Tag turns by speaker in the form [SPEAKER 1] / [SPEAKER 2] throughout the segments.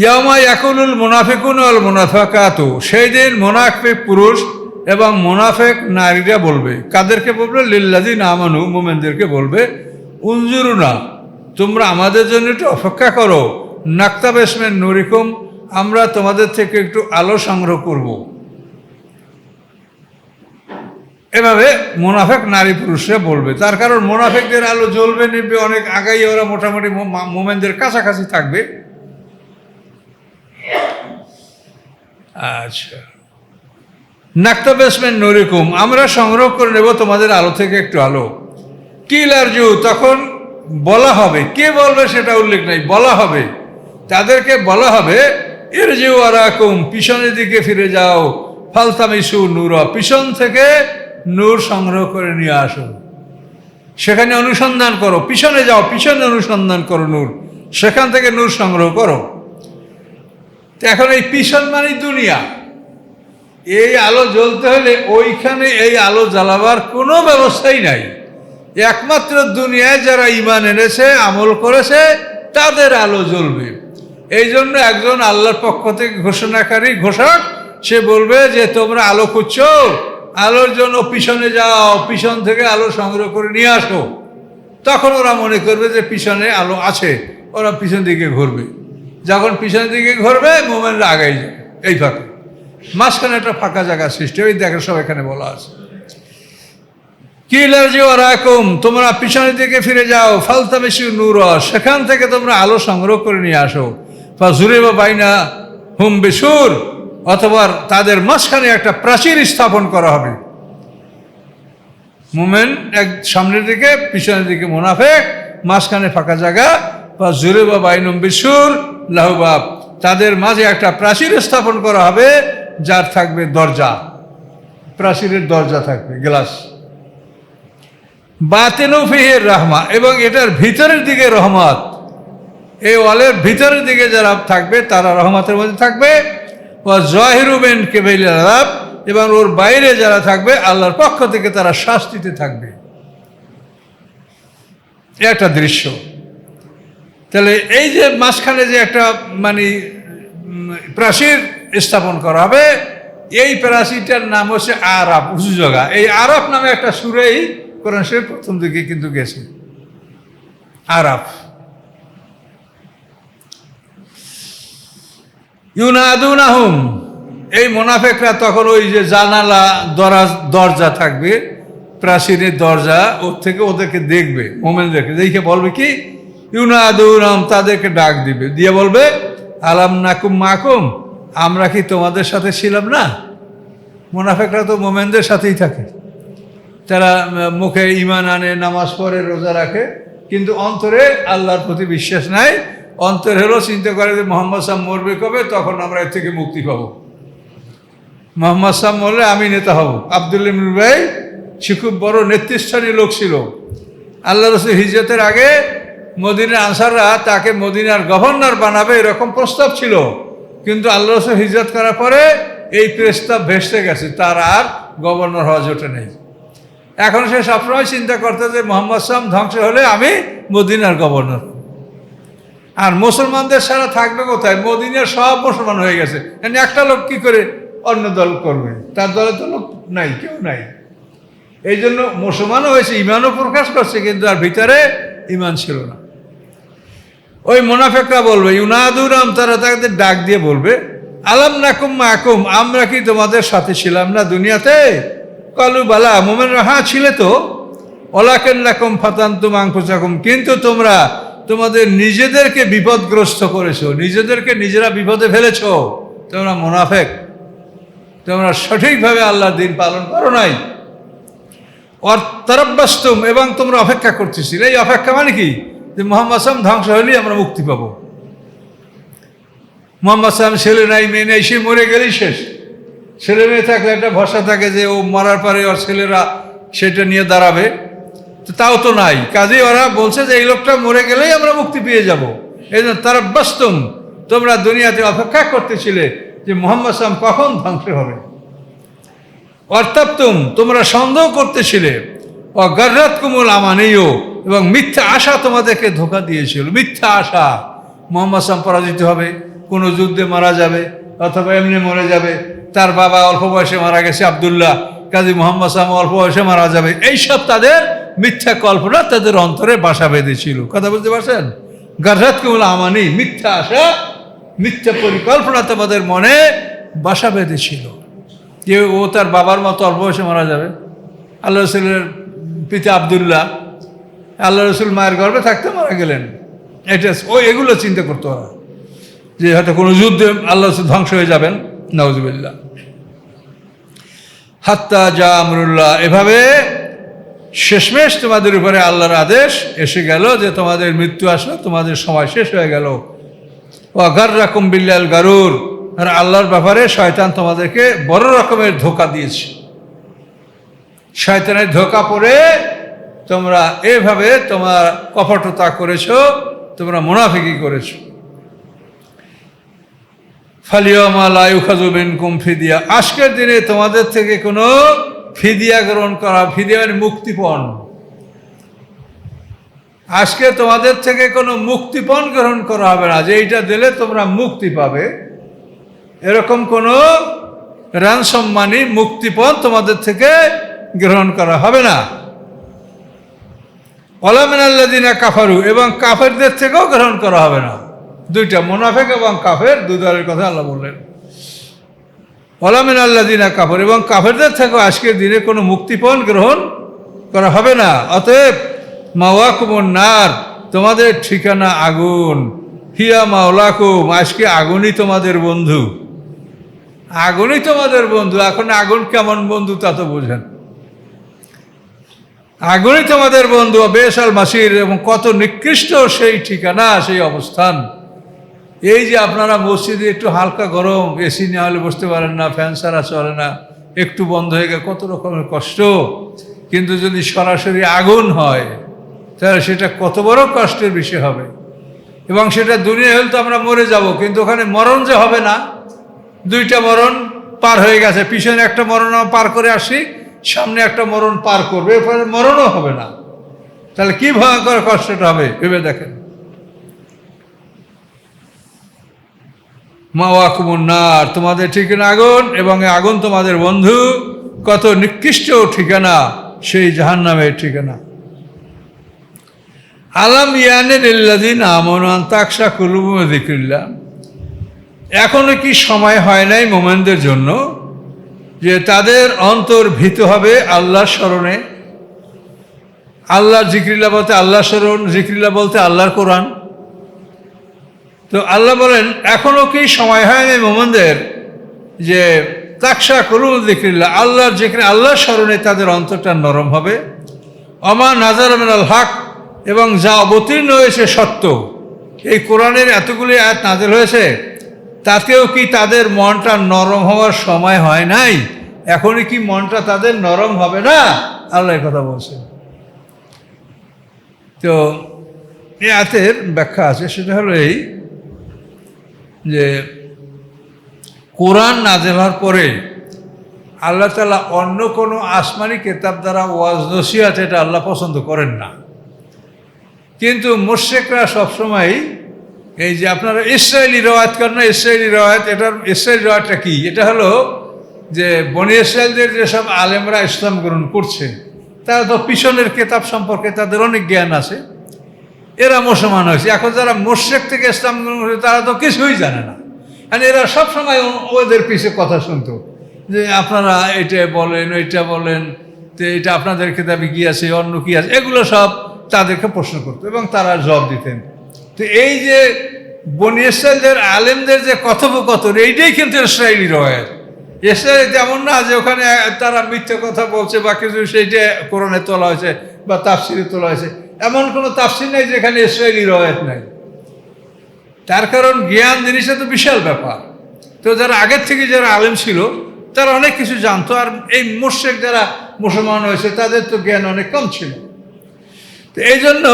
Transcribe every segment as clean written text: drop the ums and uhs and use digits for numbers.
[SPEAKER 1] ইয়াউমা ইয়াকুলুল মুনাফিকুন ওয়াল মুনাফিকাতু, সেই দিন মুনাফিক পুরুষ এবং মুনাফিক নারীরা বলবে, কাদেরকে বলবে? লিল্লাযিনা আমানু, মুমিনদেরকে বলবে, উনজুরুনা, তোমরা আমাদের জন্য একটু অপেক্ষা করো, নাক্তাবিস মিন নূরিকুম, আমরা তোমাদের থেকে একটু আলো সংগ্রহ করব। এভাবে মুনাফিক নারী পুরুষরা বলবে। তার কারণ মুনাফিকদের আলো জ্বলবে, নিবে অনেক আগাই, ওরা মোটামুটি মুমিনদের কাছাকাছি থাকবে। আচ্ছা, নাক্তাবিস মিন নূরিকুম, আমরা সংগ্রহ করে নেব তোমাদের আলো থেকে একটু আলো। কিল আরজু, তখন বলা হবে, কে বলবে সেটা উল্লেখ নাই, বলা হবে, তাদেরকে বলা হবে, ইরজিউ ওয়ারাকুম, পিছনের দিকে ফিরে যাও, ফালতামিসু নূরা, পিছন থেকে নূর সংগ্রহ করে নিয়ে আসো, সেখানে অনুসন্ধান করো, পিছনে যাও, পিছনে অনুসন্ধান করো নূর, সেখান থেকে নূর সংগ্রহ করো। এখন এই পিছন মানে দুনিয়া, এই আলো জ্বলতে হলে ওইখানে এই আলো জ্বালাবার কোনো ব্যবস্থাই নাই। একমাত্র দুনিয়ায় যারা ঈমান এনেছে, আমল করেছে, তাদের আলো জ্বলবে। এই জন্য একজন আল্লাহর পক্ষ থেকে ঘোষণাকারী ঘোষক, সে বলবে যে তোমরা আলো খুঁজছো, আলোর জন্য পিছনে যাও, পিছন থেকে আলো সংগ্রহ করে নিয়ে আসো। তখন ওরা মনে করবে যে পিছনে আলো আছে, ওরা পিছন দিকে ঘুরবে। যখন পিছনের দিকে ঘুরবে, মুমিনরা আগাই যাবে। এই ফাঁকে মাঝখানে একটা ফাঁকা জায়গা সৃষ্টি, ওই দেখে সব এখানে বলা আছে, কিল আরজিউ ওয়ারাকুম, তোমরা পিছনের দিকে ফিরে যাও, ফালতামিসু নূরা, সেখান থেকে তোমরা আলো সংগ্রহ করে নিয়ে আসো। ফাযুরিবা বাইনাহুম বিসুর, অথবা তাদের মাঝখানে একটা প্রাচীর স্থাপন করা হবে। মুমিন এক সামনের দিকে, পিছনের দিকে মুনাফিক, মাঝখানে ফাঁকা জায়গা। ফাযুরিবা বাইনাহুম বিসুর লাহু বাব, তাদের মাঝে একটা প্রাচীর স্থাপন করা হবে, যার থাকবে দরজা, প্রাচীরের দরজা থাকবে, গ্লাস। বাতিনু ফিহি রাহমা, এবং এটার ভিতরের দিকে রহমত, এই ওয়ালের ভিতরের দিকে যারা থাকবে তারা রহমতের মধ্যে থাকবে। ওয়া যাহিরু মিন কিবালিল আযাব, এবং ওর বাইরে যারা থাকবে আল্লাহর পক্ষ থেকে তারা শাস্তিতে থাকবে। একটা দৃশ্য। তাহলে এই যে মাঝখানে যে একটা মানে প্রাচীর স্থাপন করা হবে, এই প্রাচীরটার নাম হচ্ছে আরাফ, উঁচু জায়গা। এই আরাফ নামে একটা সূরাই কোরআন শরীফ প্রথম দিকে কিন্তু গেছে, আরাফ। ইউনাদুনাহুম, এই মুনাফিকরা তখন ওই যে জানালা দরজা থাকবে, প্রাচীরের দরজা, ওর থেকে ওদেরকে দেখবে, মুমিনদেরকে দেখে বলবে কি, ইউনাদুনাহুম, তাদেরকে ডাক দিবে, দিয়ে বলবে, আলাম নাকুম মাকুম, আমরা কি তোমাদের সাথে ছিলাম না? মুনাফিকরা তো মুমিনদের সাথেই থাকে, তারা মুখে ঈমান আনে, নামাজ পড়ে, রোজা রাখে, কিন্তু অন্তরে আল্লাহর প্রতি বিশ্বাস নাই। অন্তর হলো চিন্তা করে যে মোহাম্মদ সাহেব মরবে কবে, তখন আমরা এর থেকে মুক্তি পাবো। মোহাম্মদ সাহেব মরলে আমি নেতা হব। আব্দুল্লাহ ইবনে উবাই সে খুব বড় নেতৃস্থানীয় লোক ছিল। আল্লাহ রাসূল হিজরতের আগে মদিনার আনসাররা তাকে মদিনার গভর্নর বানাবে, এরকম প্রস্তাব ছিল, কিন্তু আল্লাহ রাসূল হিজরত করার পরে এই প্রস্তাব ভেস্তে গেছে, তার আর গভর্নর হওয়া জোটে নেই। এখন সে সবসময় চিন্তা করতে যে মোহাম্মদ সাহেব ধ্বংস হলে আমি মদিনার গভর্নর। আর মুসলমানদের সারা থাকবে কোথায়? মদিনার সব মুসলমান হয়ে গেছে, একটা লোক কি করে অন্য দল করবে? তার দলে তো লোক নাই, কেউ নাই। এই জন্য মুসলমানও হয়েছে, ইমানও প্রকাশ করছে, কিন্তু আর ভিতরে ইমান ছিল না। ওই মুনাফিকরা বলবে, ইউনাদুনাহুম, তারা তাদের ডাক দিয়ে বলবে, আলাম নাকুম মাকুম, আমরা কি তোমাদের সাথে ছিলাম না দুনিয়াতে? কালু বালা, মুমিনরা হ্যাঁ ছিলে তো। ওয়ালাকিন্নাকুম ফাতানতুম আনফুসাকুম, কিন্তু তোমরা তোমাদের নিজেদেরকে বিপদগ্রস্ত করেছো, নিজেদেরকে নিজেরা বিপদে ফেলেছো। তোমরা মুনাফিক, তোমরা সঠিকভাবে আল্লাহর দ্বীন পালন করো নাই। তারাব্বাসতুম, এবং তোমরা অপেক্ষা করতেছিলে। এই অপেক্ষা মানে কি? যে মুহাম্মদ সাল্লাল্লাহু আলাইহি ওয়াসাল্লাম ধ্বংস হলেই আমরা মুক্তি পাবো। মুহাম্মদ সাল্লাল্লাহু আলাইহি ওয়াসাল্লাম ছেলে নাই, মেয়ে নেই, সে মরে গেলেই শেষ। ছেলে মেয়ে থাকলে একটা ভরসা থাকে যে ও মরার পরে ওর ছেলেরা সেটা নিয়ে দাঁড়াবে, তো তাও তো নাই। কাজেই ওরা বলছে যে এই লোকটা মরে গেলেই আমরা মুক্তি পেয়ে যাব। এই জন্য তারাব্বাসতুম, তোমরা দুনিয়াতে অপেক্ষা করতেছিলে যে মুহাম্মদ সাল্লাল্লাহু আলাইহি ওয়াসাল্লাম কখন ধ্বংস হবে। অর্তাবতুম, তোমরা সন্দেহ করতেছিলে। অগাররাতকুমুল আমানিয়্যু, এবং মিথ্যা আশা তোমাদেরকে ধোঁকা দিয়েছিল। মিথ্যা আশা মুহাম্মদ সাল্লাল্লাহু আলাইহি ওয়াসাল্লাম পরাজিত হবে, কোনো যুদ্ধে মারা যাবে অথবা এমনি মরে যাবে, তার বাবা অল্প বয়সে মারা গেছে আব্দুল্লাহ, কাজী মোহাম্মদ সালাম অল্প বয়সে মারা যাবে, এইসব তাদের মিথ্যা কল্পনা তাদের অন্তরে বাসা বেঁধেছিল। কথা বলতে পারছেন? গারহাত কুমুল আমানি, মিথ্যা আশা, মিথ্যা পরিকল্পনা তোমাদের মনে বাসা বেঁধেছিল যে ও তার বাবার মতো অল্প বয়সে মারা যাবে। আল্লাহ রসুলের পিতা আব্দুল্লাহ, আল্লাহ রসুল মায়ের গর্ভে থাকতে মারা গেলেন। এটা এগুলো চিন্তা করতো ওরা, যে হয়তো কোনো যুদ্ধে আল্লাহ রসুল ধ্বংস হয়ে যাবেন, নাউজুবিল্লাহ। হাত্তা যা আমরুল্লাহ, এভাবে শেষমেশ তোমাদের উপরে আল্লাহর আদেশ এসে গেল যে তোমাদের মৃত্যু আসলো, তোমাদের সময় শেষ হয়ে গেল। ও গাররাকুম বিল্লাল গারুর, আর আল্লাহর ব্যাপারে শয়তান তোমাদেরকে বড় রকমের ধোঁকা দিয়েছে। শয়তানের ধোঁকা পড়ে তোমরা এভাবে তোমার কপটতা করেছো, তোমরা মুনাফিকি করেছো। ফালিয়ামা লা ইউখাযু মিনকুম ফিদিয়া, আজকের দিনে তোমাদের থেকে কোনো ফিদিয়া গ্রহণ করা, ফিদিয়া মানে মুক্তিপণ, আজকে তোমাদের থেকে কোনো মুক্তিপণ গ্রহণ করা হবে না, যে এইটা দিলে তোমরা মুক্তি পাবে, এরকম কোনো রানসম মানি মুক্তিপণ তোমাদের থেকে গ্রহণ করা হবে না। ওয়ালা মিনাল্লাযিনা কাফারু, এবং কাফেরদের থেকেও গ্রহণ করা হবে না। দুইটা, মুনাফিক এবং কাফের, দুই দলের কথা আল্লাহ বললেন। ওয়ালা মিনাল্লাযিনা কাফারু, এবং কাফেরদের থেকেও আজকের দিনে কোনো মুক্তিপণ গ্রহণ করা হবে না। অতএব মাওয়াকুমুন নার, তোমাদের ঠিকানা আগুন, হিয়া মাওলাকুম, আজকে আগুনই তোমাদের বন্ধু, আগুনই তোমাদের বন্ধু। এখন আগুন কেমন বন্ধু তা তো বোঝেন, আগুনই তোমাদের বন্ধু। বেশাল মাসির, এবং কত নিকৃষ্ট সেই ঠিকানা, সেই অবস্থান। এই যে আপনারা মসজিদে একটু হালকা গরম, এসি না হলে বসতে পারেন না, ফ্যান ছাড়া চলে না, একটু বন্ধ হয়ে গেলে কত রকমের কষ্ট। কিন্তু যদি সরাসরি আগুন হয় তাহলে সেটা কত বড় কষ্টের বিষয় হবে। এবং সেটা দুনিয়া হলে তো আমরা মরে যাব, কিন্তু ওখানে মরণ যে হবে না, দুইটা মরণ পার হয়ে গেছে, পিছনে একটা মরণ পার করে আসি, সামনে একটা মরণ পার করবে, এরপরে মরণও হবে না, তাহলে কি ভয়ঙ্কর কষ্টটা হবে ভেবে দেখেন। মাওয়াকুমুন নার, তোমাদের ঠিকানা আগুন, এবং আগুন তোমাদের বন্ধু, কত নিকৃষ্ট ঠিকানা সেই জাহান্নামের ঠিকানা। আলাম ইয়ানে লিল্লাযিনা আমানু আন তাখশা কুলুবুহুম লিযিকরিল্লাহ, এখনো কি সময় হয় নাই মোমেনদের জন্য যে তাদের অন্তর ভীত হবে আল্লাহর স্মরণে। আল্লাহর জিক্রিল্লাহ বলতে আল্লাহর স্মরণ, জিক্রিল্লাহ বলতে আল্লাহর কোরআন। তো আল্লাহ বলেন এখনো কি সময় হয় নাই মোমেনদের যে তাখশা কুলুবুহুম লিযিকরিল্লাহ, আল্লাহর জিক্র, আল্লাহর স্মরণে তাদের অন্তরটা নরম হবে। ওমা নাযারা মিনাল হক, এবং যা অবতীর্ণ হয়েছে সত্য, এই কোরআনের এতগুলি আয়াত নাযিল হয়েছে, তাতেও কি তাদের মনটা নরম হওয়ার সময় হয় নাই? এখনই কি মনটা তাদের নরম হবে না? আল্লাহ কথা বলছেন। তো এই আয়াতের ব্যাখ্যা আছে, সেটা হলো এই যে কোরআন নাযিল হওয়ার পরে আল্লাহ তাআলা অন্য কোনো আসমানি কিতাব দ্বারা ওয়াজ নসিহত এটা আল্লাহ পছন্দ করেন না। কিন্তু মুশরিকরা সবসময় এই যে আপনারা ইসরায়েলি রওয়ায়াত করেন না, ইসরায়েলি রওয়ায়াত, এটার ইসরায়েলি রওয়ায়াতটা কি? এটা হলো যে বনি ইসরায়েলদের যেসব আলেমরা ইসলাম গ্রহণ করছে তারা তো পিছনের কিতাব সম্পর্কে তাদের অনেক জ্ঞান আছে, এরা মুসলমান হয়েছে। এখন যারা মুশরিক থেকে ইসলাম গ্রহণ করছে তারা তো কিছুই জানে না, আর এরা সবসময় ওদের পিছে কথা শুনতো যে আপনারা এটা বলেন, ওইটা বলেন, তো এটা আপনাদের কিতাবে কি আছে, অন্য কি আছে, এগুলো সব তাদেরকে প্রশ্ন করতো এবং তারা জবাব দিতেন। তো এই যে বনি ইসরায়েলদের আলেমদের যে কথোপকথন, এইটাই কিন্তু ইসরায়েলি রওয়ায়াত। ইসরায়েল তেমন না যে ওখানে তারা মিথ্যে কথা বলছে বা কিছু, সেইটা কোরআনে তোলা হয়েছে বা তাফসিরে তোলা হয়েছে, এমন কোনো তাফসির নাই যেখানে ইসরায়েলি রওয়ায়াত নাই। তার কারণ জ্ঞান জিনিসটা তো বিশাল ব্যাপার। তো যারা আগের থেকে যারা আলেম ছিল তারা অনেক কিছু জানতো, আর এই মুশরিক যারা মুসলমান হয়েছে তাদের তো জ্ঞান অনেক কম ছিল। তো এই জন্য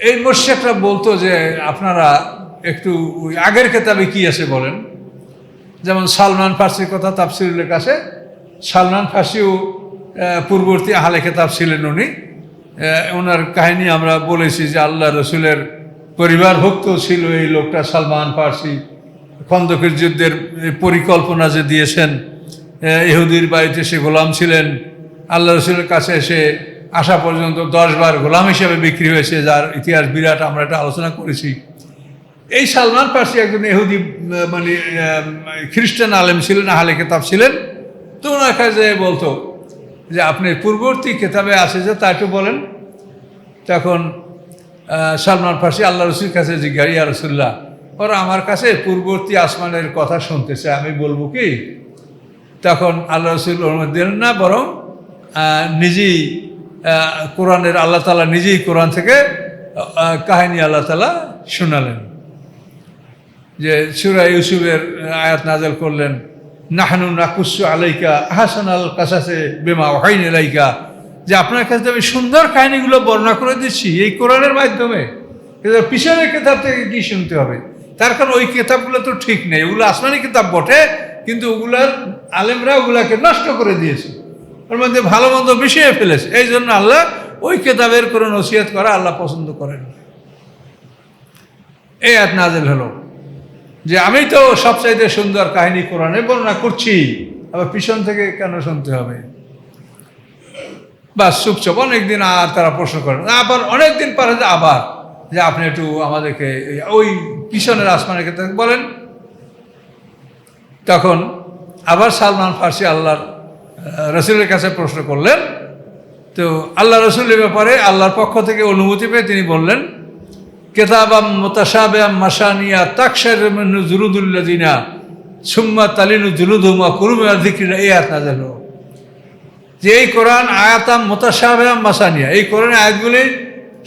[SPEAKER 1] এই মুশরিকরা বলতো যে আপনারা একটু ওই আগের কিতাবে কি আছে বলেন। যেমন সালমান ফার্সির কথা তাফসিরে লেখা আছে, সালমান ফার্সিও পূর্ববর্তী আহলে কিতাব ছিলেন উনি। ওনার কাহিনী আমরা বলেছি যে আল্লাহ রসুলের পরিবারভুক্ত ছিল এই লোকটা সালমান ফার্সি। খন্দকের যুদ্ধের পরিকল্পনা যে দিয়েছেন, ইহুদির বাড়িতে সে গোলাম ছিলেন, আল্লাহ রসুলের কাছে এসে আসা পর্যন্ত 10 বার গোলাম হিসেবে বিক্রি হয়েছে, যার ইতিহাস বিরাট, আমরা এটা আলোচনা করেছি। এই সালমান ফার্সি একজন ইহুদি মানে খ্রিস্টান আলেম ছিলেন, আহলে কিতাব ছিলেন। তো ওনার কাছে বলতো যে আপনি পূর্ববর্তী কিতাবে আছে যে তা একটু বলেন। তখন সালমান ফার্সি আল্লাহ রসুলের কাছে জিজ্ঞাসা, ইয়া রাসূলুল্লাহ, ওরা আমার কাছে পূর্ববর্তী আসমানের কথা শুনতেছে, আমি বলবো কি? তখন আল্লাহ রসুল দিলেন না, বরং নিজেই কোরআনের আল্লাহ তাআলা নিজেই কোরআন থেকে কাহিনী আল্লাহ তাআলা শোনালেন। যে সূরা ইউসুফের আয়াত নাযিল করলেন, নাহনু নাকুসু আলাইকা আহসানাল কাসাসে বিমা ওহাইনা ইলাইকা, যে আপনার কাছে আমি সুন্দর কাহিনীগুলো বর্ণনা করে দিচ্ছি এই কোরআনের মাধ্যমে। পিছনের কিতাব থেকে কি শুনতে হবে? তার কারণ ওই কিতাবগুলো তো ঠিক নেই, ওগুলো আসমানি কিতাব বটে, কিন্তু ওগুলার আলেমরা ওগুলাকে নষ্ট করে দিয়েছে, ওর মধ্যে ভালো মন্দ মিশিয়ে ফেলেছে। এই জন্য আল্লাহ ওই কিতাবের কোনো নসিহত করা আল্লাহ পছন্দ করেন। এই আয়াত নাযিল হলো যে আমি তো সবচাইতে সুন্দর কাহিনী কোরআনে বর্ণনা করছি, আবার পিছন থেকে কেন শুনতে হবে? বাস চুপচাপ অনেকদিন আর তারা প্রশ্ন করেন, আবার অনেকদিন পরে আবার যে আপনি একটু আমাদেরকে ওই পিছনের আসমানের ক্ষেত্রে বলেন। তখন আবার সালমান ফার্সি আল্লাহর রসুলের কাছে প্রশ্ন করলেন। তো আল্লাহ রসুলের ব্যাপারে আল্লাহর পক্ষ থেকে অনুমতি পেয়ে তিনি বললেন, কিতাবাম মুতাশাবিহাম মাসানিয়া তাকশাইরু মিনহু জুলুদুল্লাযিনা সুম্মা তালিনু জুলুদুহুম ওয়া কুলুবুহুম মিন যিকরিল্লাহ। এই আয়াত নাযিল হলো যে এই কোরআন আয়াতাম মুতাশাবিহাম মাসানিয়া, এই কোরআনের আয়াতগুলি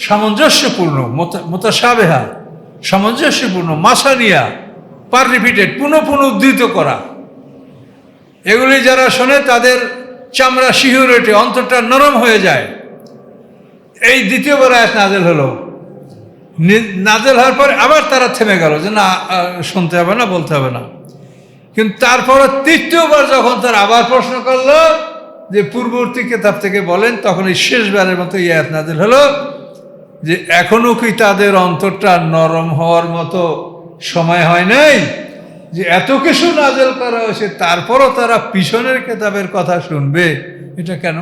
[SPEAKER 1] সামঞ্জস্যপূর্ণ, মুতাশাবিহা সামঞ্জস্যপূর্ণ, মাসানিয়া পার রিপিটেড, পুনঃ পুনঃ উদ্ধৃত করা। এগুলি যারা শোনে তাদের চামড়া শিহরে ওঠে, অন্তরটা নরম হয়ে যায়। এই দ্বিতীয়বার আয়াত নাযিল হলো, নাযিল হওয়ার পরে আবার তারা থেমে গেল যে না, শুনতে হবে না, বলতে হবে না। কিন্তু তারপরে তৃতীয়বার যখন তারা আবার প্রশ্ন করলো যে পূর্ববর্তী কিতাব থেকে বলেন, তখন এই শেষবারের মতো এই আয়াত নাযিল হলো যে এখনো কি তাদের অন্তরটা নরম হওয়ার মতো সময় হয় নাই যে এত কিছু নাযিল করা হয়েছে, তারপরও তারা পিছনের কিতাবের কথা শুনবে? এটা কেন?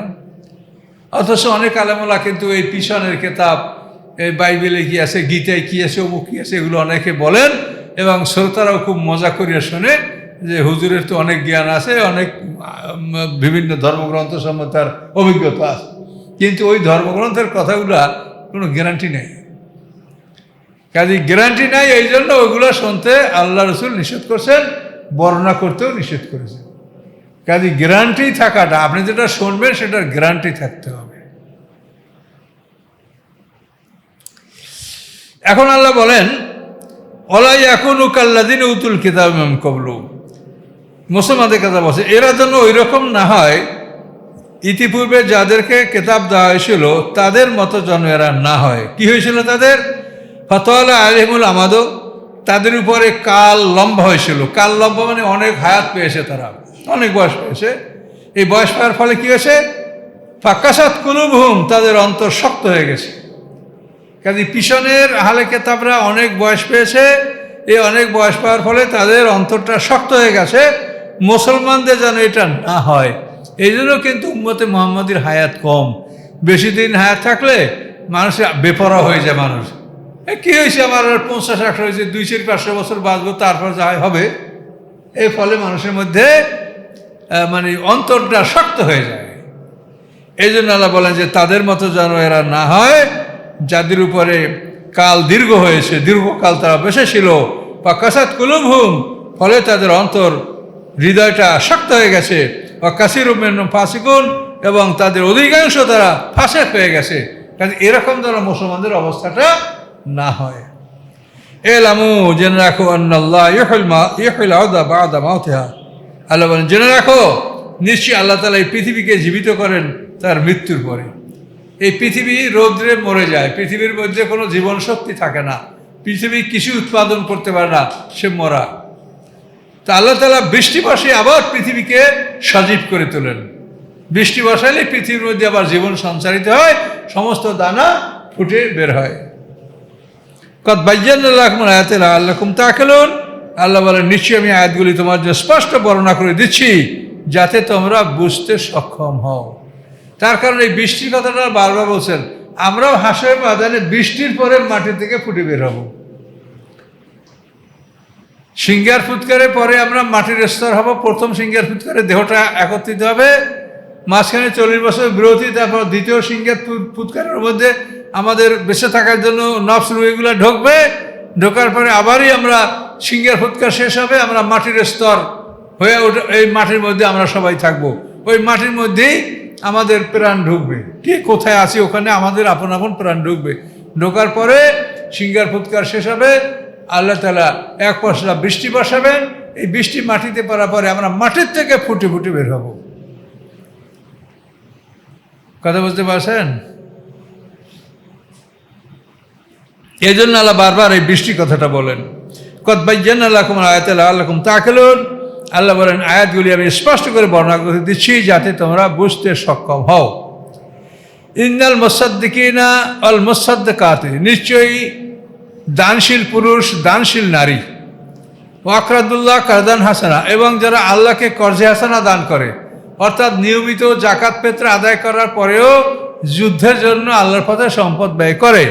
[SPEAKER 1] অথচ অনেক আলেমুল্লাহ কিন্তু এই পিছনের কিতাব, এই বাইবেলে কি আছে, গীতায় কি আছে, অমুক কি আছে, এগুলো অনেকে বলেন এবং শ্রোতারাও খুব মজা করিয়া শোনে যে হুজুরের তো অনেক জ্ঞান আছে, অনেক বিভিন্ন ধর্মগ্রন্থ সম্বন্ধে তার অভিজ্ঞতা আছে, কিন্তু ওই ধর্মগ্রন্থের কথাগুলা কোনো গ্যারান্টি নেই। কাজে গ্যারান্টি নাই, এই জন্য ওইগুলো শুনতে আল্লাহ রসুল নিষেধ করছেন, বর্ণনা করতেও নিষেধ করেছেন। কাজে গ্যারান্টি থাকাটা, আপনি যেটা শুনবেন সেটার গ্যারান্টি থাকতে হবে। এখন আল্লাহ বলেন, ওলা ইয়াকুনু কাল্লাযিনা উতুল কিতাব মিন ক্বাবলু, মুসলমানদের কথা বলছে, এরা যেন ওই রকম না হয় ইতিপূর্বে যাদেরকে কিতাব দেওয়া হয়েছিল তাদের মতো যেন এরা না হয়। কি হয়েছিল তাদের? ফাতাওয়ালা আলাইহিমুল আমাদু, তাদের উপরে কাল লম্বা হয়েছিল। কাল লম্বা মানে অনেক হায়াত পেয়েছে, তারা অনেক বয়স পেয়েছে। এই বয়স পাওয়ার ফলে কি হয়েছে? ফাকাসাত কুলুবুহুম, তাদের অন্তর শক্ত হয়ে গেছে। কাজে পিছনের আহলে কিতাবরা অনেক বয়স পেয়েছে, এই অনেক বয়স পাওয়ার ফলে তাদের অন্তরটা শক্ত হয়ে গেছে। মুসলমানদের যেন এটা না হয়, এই জন্য কিন্তু উম্মতে মুহাম্মাদির হায়াত কম। বেশি দিন হায়াত থাকলে মানুষ বেপরোয়া হয়ে যায়। মানুষ কি হয়েছে, আমার 50-60 হয়েছে, 200-500 বছর বাঁচবো, তারপর যা হবে। এই ফলে মানুষের মধ্যে মানে অন্তরটা শক্ত হয়ে যায়। এই জন্য আল্লাহ বলেন যে তাদের মতো যেন এরা না হয় যাদের উপরে কাল দীর্ঘ হয়েছে, দীর্ঘকাল তারা বেঁচেছিল। বা কাসাত কুলুবহুম, ফলে তাদের অন্তর, হৃদয়টা শক্ত হয়ে গেছে। বা কাসীরুম মিনহুম ফাসিকুন, এবং তাদের অধিকাংশ তারা ফাসেক হয়ে গেছে। কাজে এরকম যেন মুসলমানদের অবস্থাটা না হয়। এলামু, জেনে রাখো, আন্নাল্লাহ ইউহিল আরদা বা'দা মাউতিহা, আল্লাহ বলেন জেনে রাখো, নিশ্চয়ই আল্লাহ তাআলা এই পৃথিবীকে জীবিত করেন তার মৃত্যুর পরে। এই পৃথিবী রৌদ্রে মরে যায়, পৃথিবীর মধ্যে কোনো জীবন শক্তি থাকে না, পৃথিবী কিছু উৎপাদন করতে পারে না, সে মরা। তা আল্লাহ তাআলা বৃষ্টি বসায় আবার পৃথিবীকে সজীব করে তোলেন। বৃষ্টি বসাইলে পৃথিবীর মধ্যে আবার জীবন সঞ্চারিত হয়, সমস্ত দানা ফুটে বের হয়। কদ বায়্যানা লাকুম আয়াতি লাআল্লাকুম তাআকিলুন। আল্লাহ বলেন, নিশ্চয়ই আমি আয়াতগুলি তোমার জন্য স্পষ্ট বর্ণনা করে দিচ্ছি যাতে তোমরা বুঝতে সক্ষম হও। তার কারণে এই বৃষ্টির কথাটা বারবার বলছেন। আমরাও হাসরের ময়দানে বৃষ্টির পরে মাটি থেকে ফুটে বের হব। সিঙ্গার ফুৎকারের পরে আমরা মাটির স্তর হব। প্রথম সিঙ্গার ফুৎকারে দেহটা একত্রিত হবে, মাঝখানে 40 বছর বিরতি, তারপর দ্বিতীয় সিঙ্গার ফুৎকারের মধ্যে আমাদের বেঁচে থাকার জন্য নফস রুহগুলো ঢুকবে। ঢোকার পরে আবারই আমরা সিঙ্গার ফুৎকার শেষ হবে, আমরা মাটির স্তর হয়ে এই মাটির মধ্যে আমরা সবাই থাকবো। ওই মাটির মধ্যেই আমাদের প্রাণ ঢুকবে। কে কোথায় আছি ওখানে আমাদের আপন আপন প্রাণ ঢুকবে। ঢোকার পরে সিঙ্গার ফুৎকার শেষ হবে, আল্লাহ তাআলা এক পশলা বৃষ্টি বসাবেন। এই বৃষ্টি মাটিতে পড়ার পরে আমরা মাটির থেকে ফুটে ফুটে বের হব। কথা বুঝতে পারছেন? এই জন্য আল্লাহ বারবার এই বৃষ্টি কথাটা বলেন। কদ বায়্যানা লাকুম আয়াতি লাআল্লাকুম তাআকিলুন। আল্লাহ বলেন, আয়াতগুলি আমি স্পষ্ট করে বর্ণনা করে দিচ্ছি যাতে তোমরা বুঝতে সক্ষম হও। ইন্নাল মুসাদ্দিকিনা ওয়াল মুসাদ্দিকাতি, নিশ্চয়ই দানশীল পুরুষ, দানশীল নারী, ওয়াকরাদুল্লাহ কারদান হাসানা, এবং যারা আল্লাহকে কর্জে হাসানা দান করে, অর্থাৎ নিয়মিত জাকাত ফিতর আদায় করার পরেও যুদ্ধের জন্য আল্লাহর পথে সম্পদ ব্যয় করে,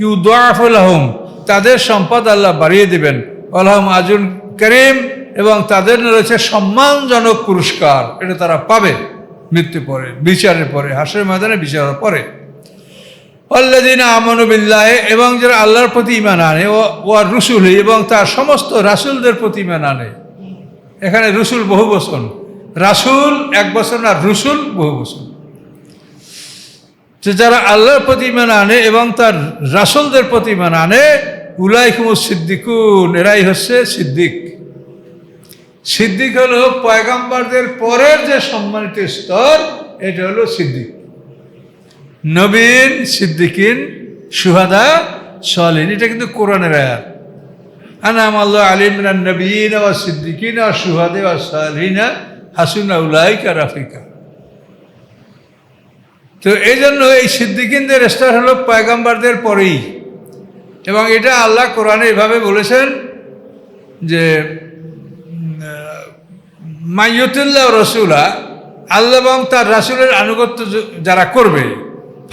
[SPEAKER 1] ইউদাআফু লাহুম, তাদের সম্পদ আল্লাহ বাড়িয়ে দিবেন, ওয়ালাহুম আজরুন কারীম, এবং তাদের রয়েছে সম্মানজনক পুরস্কার। এটা তারা পাবে মৃত্যু পরে, বিচারের পরে, হাসরের ময়দানে বিচারের পরে। আল্লাযীনা আমানু বিল্লাহি, এবং যারা আল্লাহর প্রতি ঈমান আনে, ওয়া রুসুলি, এবং তার সমস্ত রাসূলদের প্রতি ঈমান আনে। এখানে রসুল বহু বচন, রাসূল এক বচন আর রসুল বহু বচন। যে যারা আল্লাহর প্রতি ঈমান আনে এবং তার রাসূলদের প্রতি ঈমান আনে, উলাইকুমুস সিদ্দিকুন, এরাই হচ্ছে সিদ্দিক। সিদ্দিক হলো পয়গম্বরদের পরের যে সম্মানিত স্তর, এটা হলো সিদ্দিক। নবীন, সিদ্দিকিন, শুহাদা, সালিহিন, এটা কিন্তু কোরআনের আয়াত। আনআমা আল্লাহু আলাইহিম মিনান নাবিয়্যিনা ওয়াস সিদ্দিকিনা ওয়াস শুহাদা ওয়াস সালিহিনা হাসুনা উলাইকা রাফিকা। তো এই জন্য এই সিদ্দিকিনদের স্তর হলো পয়গম্বরদের পরেই, এবং এটা আল্লাহ কোরআনে এভাবে বলেছেন যে মাইয়ুতিল্লাহ রাসূলা, আল্লাহ এবং তার রাসূলের আনুগত্য যারা করবে,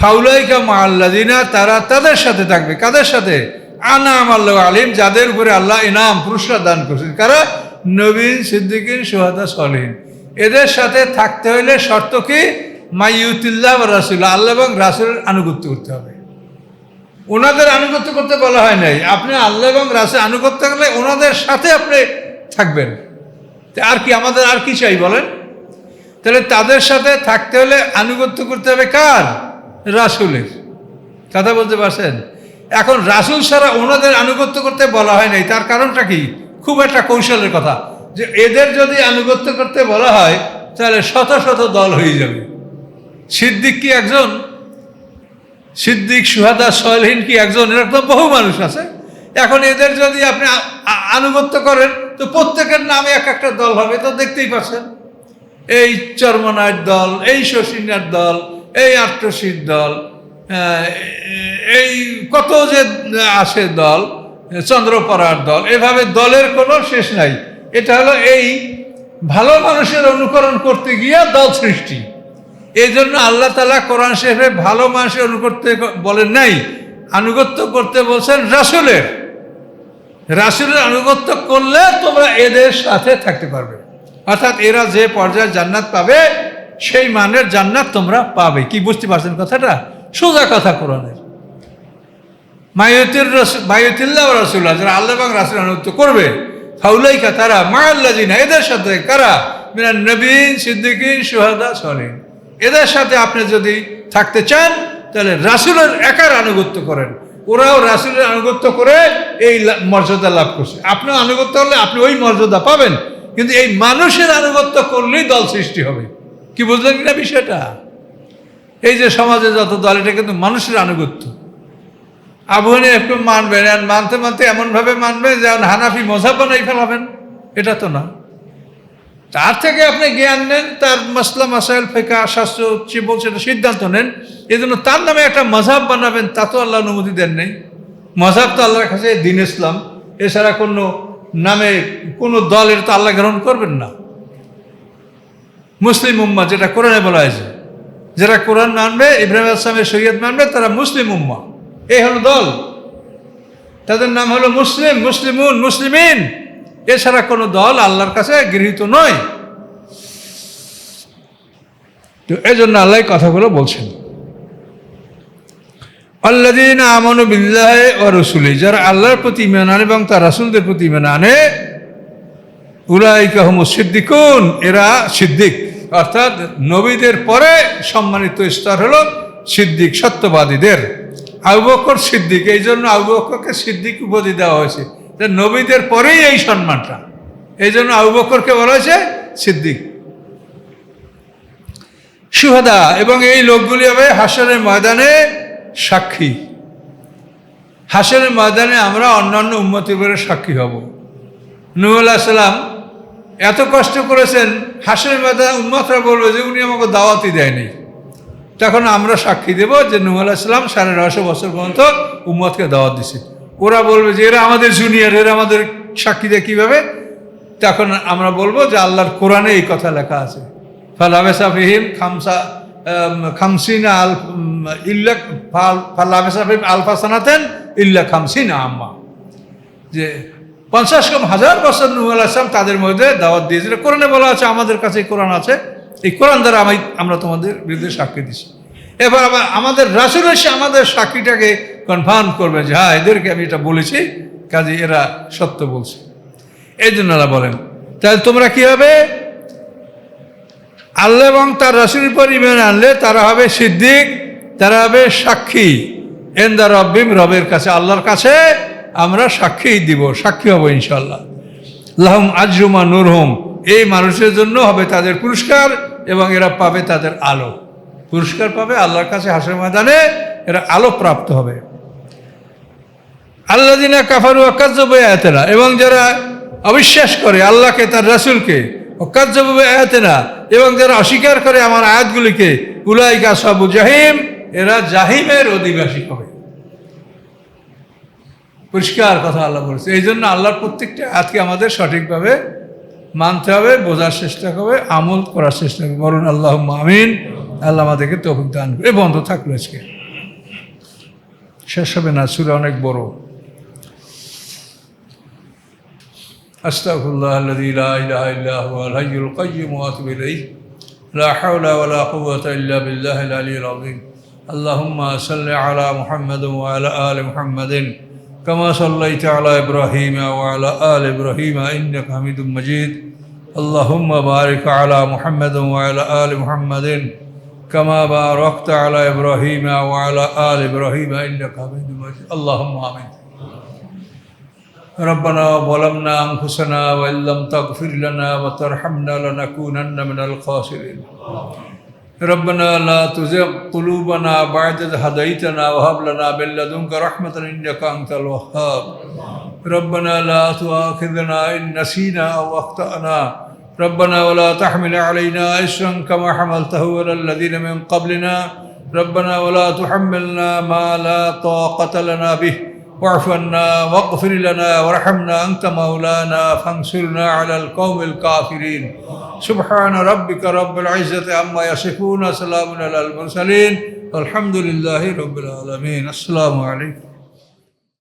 [SPEAKER 1] ফাউলাইকা মাআল্লাযিনা, তারা তাদের সাথে থাকবে। কাদের সাথে? আনআমা আল্লাহু আলাইহিম, যাদের উপরে আল্লাহ ইনাম পুরস্কার দান করেছেন। কারা? নবীন, সিদ্দিকিন, শুহাদা, সালিহিন। এদের সাথে থাকতে হলে শর্ত কি? মাইয়ুতিল্লাহ ওয়া রাসূলা, আল্লাহ এবং রাসূলের আনুগত্য করতে হবে। ওনাদের আনুগত্য করতে বলা হয় নাই, আপনি আল্লাহ এবং রাসূলের আনুগত্য করলে ওনাদের সাথে আপনি থাকবেন। আর কি আমাদের আর কি চাই বলেন? তাহলে তাদের সাথে থাকতে হলে আনুগত্য করতে হবে কার? রাসূলের। কথা বলতে পারছেন? এখন রাসূল ছাড়া ওনাদের আনুগত্য করতে বলা হয় নাই, তার কারণটা কি? খুব একটা কৌশলের কথা, যে এদের যদি আনুগত্য করতে বলা হয় তাহলে শত শত দল হয়ে যাবে। সিদ্দিক কি একজন? সিদ্দিক, শুহাদা, সালিহিন কি একজন? এরকম বহু মানুষ আছে। এখন এদের যদি আপনি আনুগত্য করেন তো প্রত্যেকের নামে এক একটা দল হবে, তো দেখতেই পাচ্ছেন। এই চরমনার দল, এই শশীনার দল, এই আট্টশীর দল, এই কত যে আসে দল, চন্দ্রপড়ার দল, এভাবে দলের কোনো শেষ নাই। এটা হলো এই ভালো মানুষের অনুকরণ করতে গিয়ে দল সৃষ্টি। এই জন্য আল্লাহ তাআলা কোরআন শরীফে ভালো মানুষের অনুকরণ বলেন নাই, আনুগত্য করতে বলছেন রাসূলের। রাসূলের আনুগত্য করলে তোমরা এদের সাথে থাকতে পারবে, অর্থাৎ এরা যে পর্যায়ে জান্নাত পাবে সেই মানের জান্নাত তোমরা পাবে। কি বুঝতে পারছেন কথাটা? সোজা কথা কোরআনের। মাইয়ুতিল্লাহ ওয়া রাসূলা, যারা আল্লাহ এবং রাসূলের আনুগত্য করবে, ফাউলাইকা, তারা মাআল্লাযিনা, এদের সাথে। কারা? মিনান নবিয়্যিন, সিদ্দিকিন, শুহাদা, সালিহিন। এদের সাথে আপনি যদি থাকতে চান তাহলে রাসূলের একার আনুগত্য করেন। ওরাও রাসূলের আনুগত্য করে এই মর্যাদা লাভ করছে। আপনিও আনুগত্য করলে আপনি ওই মর্যাদা পাবেন, কিন্তু এই মানুষের আনুগত্য করলেই দল সৃষ্টি হবে। কি বুঝলেন কিনা বিষয়টা? এই যে সমাজে যত দল, এটা কিন্তু মানুষের আনুগত্য। আবু হানিফা একটু মানবেন, আর মানতে মানতে এমনভাবে মানবেন যেমন হানাফি মযহাব বানাই ফেলাবেন, এটা তো না। তার থেকে আপনি জ্ঞান নেন, তার মাসলা মাসাইল ফিকহ শাস্ত্র যে বলছে এটা সিদ্ধান্ত নেন। এই জন্য তার নামে একটা মযহাব বানাবেন, তা তো আল্লাহ অনুমতি দেন নেই। মযহাব তো আল্লাহর কাছে দ্বীন ইসলাম, এছাড়া কোনো নামে কোনো দলের তো আল্লাহ গ্রহণ করবেন না। মুসলিম উম্মাহ যেটা কোরআনে বলা হয়েছে, যারা কোরআন মানবে, ইব্রাহিম আলাইহিস সালামের শরীয়ত মানবে, তারা মুসলিম উম্মাহ। এই হলো দল, তাদের নাম হলো মুসলিম, মুসলিমুন, মুসলিমিন। এছাড়া কোনো দল আল্লাহর কাছে গৃহীত নয়। তো এই জন্য আল্লাহ কথাগুলো বলছেন, আল্লাযীনা আমানু বিল্লাহি ওয়া রাসূলিহি, যারা আল্লাহর প্রতি ঈমান আনে এবং তার রাসূলদের প্রতি ঈমান আনে, উলাইকা হুমুস সিদ্দিকুন, এরা সিদ্দিক, অর্থাৎ নবীদের পরে সম্মানিত স্তর হলো সিদ্দিক, সত্যবাদীদের। আবু বকর সিদ্দিক, এই জন্য আবু বকরকে সিদ্দিক উপাধি দেওয়া হয়েছে, যে নবীদের পরেই এই সম্মানটা, এই জন্য আবু বকরকে বলা হয়েছে সিদ্দিক। শুহাদা, এবং এই লোকগুলি হবে হাসরের ময়দানে সাক্ষী। হাসরের ময়দানে আমরা অন্যান্য উম্মতের উপরে সাক্ষী হব। নূহ আলাইহিস সালাম এত কষ্ট করেছেন, হাসরের ময়দানে উম্মতরা বলবে যে উনি আমাকে দাওয়াতই দেয়নি। তখন আমরা সাক্ষী দেব যে নূহ আলাইহিস সালাম 950 বছর পর্যন্ত উম্মতকে দাওয়াত দিছে। ওরা বলবে যে এরা আমাদের জুনিয়র, এরা আমাদের সাক্ষী দেয় কীভাবে? তখন আমরা বলবো যে আল্লাহর কোরআনে এই কথা লেখা আছে, ফালাবেসা ফিহিম খামসিনা ইল্লা ফালাবেসা ফিহিম আলফা সানাতেন ইল্লা খামসিনা আম্মা, যে 50,000 বছর নূহ আলাইহিস সালাম তাদের মধ্যে দাওয়াত দিয়েছিল। কোরআনে বলা আছে, আমাদের কাছে কোরআন আছে, এই কোরআন দ্বারা আমরা তোমাদের বিরুদ্ধে সাক্ষী দিচ্ছি। এবার আবার আমাদের রাসূল এসে আমাদের সাক্ষীটাকে কনফার্ম করবে যে হ্যাঁ, এদেরকে আমি এটা বলেছি, কাজে এরা সত্য বলছে। এই জন্য আল্লাহ বলেন, তাহলে তোমরা কি হবে? আল্লাহ এবং তার রাসূলের উপর ঈমান আনলে তারা হবে সিদ্দিক, তারা হবে সাক্ষী। ইনদা রাব্বিহিম, রবের কাছে, আল্লাহর কাছে আমরা সাক্ষী দিব, সাক্ষী হব ইনশাআল্লাহ। লাহুম আজরুমা নূরহুম, এই মানুষের জন্য হবে তাদের পুরস্কার এবং এরা পাবে তাদের আলো। পুরস্কার পাবে আল্লাহর কাছে হাসরের ময়দানে, এরা আলো প্রাপ্ত হবে। আল্লাযীনা কাফারু ওয়া কাযযাবু বিআয়াতিনা, এবং যারা অবিশ্বাস করে আল্লাহকে, তার রাসূলকে, ওয়া কাযযাবু বিআয়াতিনা, এবং যারা অস্বীকার করে আমার আয়াতগুলিকে, উলাইকা আসহাবু জাহিম, এরা জাহিমের অধিবাসী হবে। পরিষ্কার কথা আল্লাহ বলেছে। এই জন্য আল্লাহর প্রত্যেকটা আয়াতকে আমাদের সঠিকভাবে মানতে হবে, বোঝার চেষ্টা করবে, আমল করার চেষ্টা করবে। বলুন আল্লাহুম্মা আমিন। আল্লাহ আমাদেরকে তৌফিক দান করে। এ বন্ধ থাকলো, আজকে শেষ হবে না, সূরা অনেক বড়। আস্তাগফিরুল্লাহ আল্লাযী লা ইলাহা ইল্লা হুয়াল হাইয়ুল কাইয়্যুম ওয়া আতুবু ইলাইহি, লা হাওলা ওয়া লা কুওয়াতা ইল্লা বিল্লাহিল আলিয়্যিল আযীম। আল্লাহুম্মা সাল্লি আলা মুহাম্মাদ ওয়া আলা আলি মুহাম্মাদিন কামা সাল্লাইতা আলা ইব্রাহিম ওয়া আলা আলি ইব্রাহিম ইন্নাকা হামিদুম মাজিদ। আল্লাহুম্মা বারিক আলা মুহাম্মাদ ওয়া আলা আলি মুহাম্মাদিন কামা বারাকতা আলা ইব্রাহিম ওয়া আলা আলি ইব্রাহিম ইন্নাকা হামিদুম মাজিদ। আল্লাহুম্মা আমিন। ربنا ظلمنا أنفسنا وإن لم تغفر لنا وترحمنا لنكونن من الخاسرين. ربنا لا تزغ قلوبنا بعد إذ هديتنا وهب لنا من لدنك رحمة إنك أنت الوهاب. ربنا لا تؤاخذنا إن نسينا أو أخطأنا. ربنا ولا تحمل علينا إصرا كما حملته على الذين من قبلنا. ربنا ولا تحملنا ما لا طاقة لنا به. واعف عنا واغفر لنا وارحمنا أنت مولانا فانصرنا على القوم الكافرين. سبحان ربك رب العزة عما يصفون، سلام على المرسلين والحمد لله رب العالمين. السلام عليكم.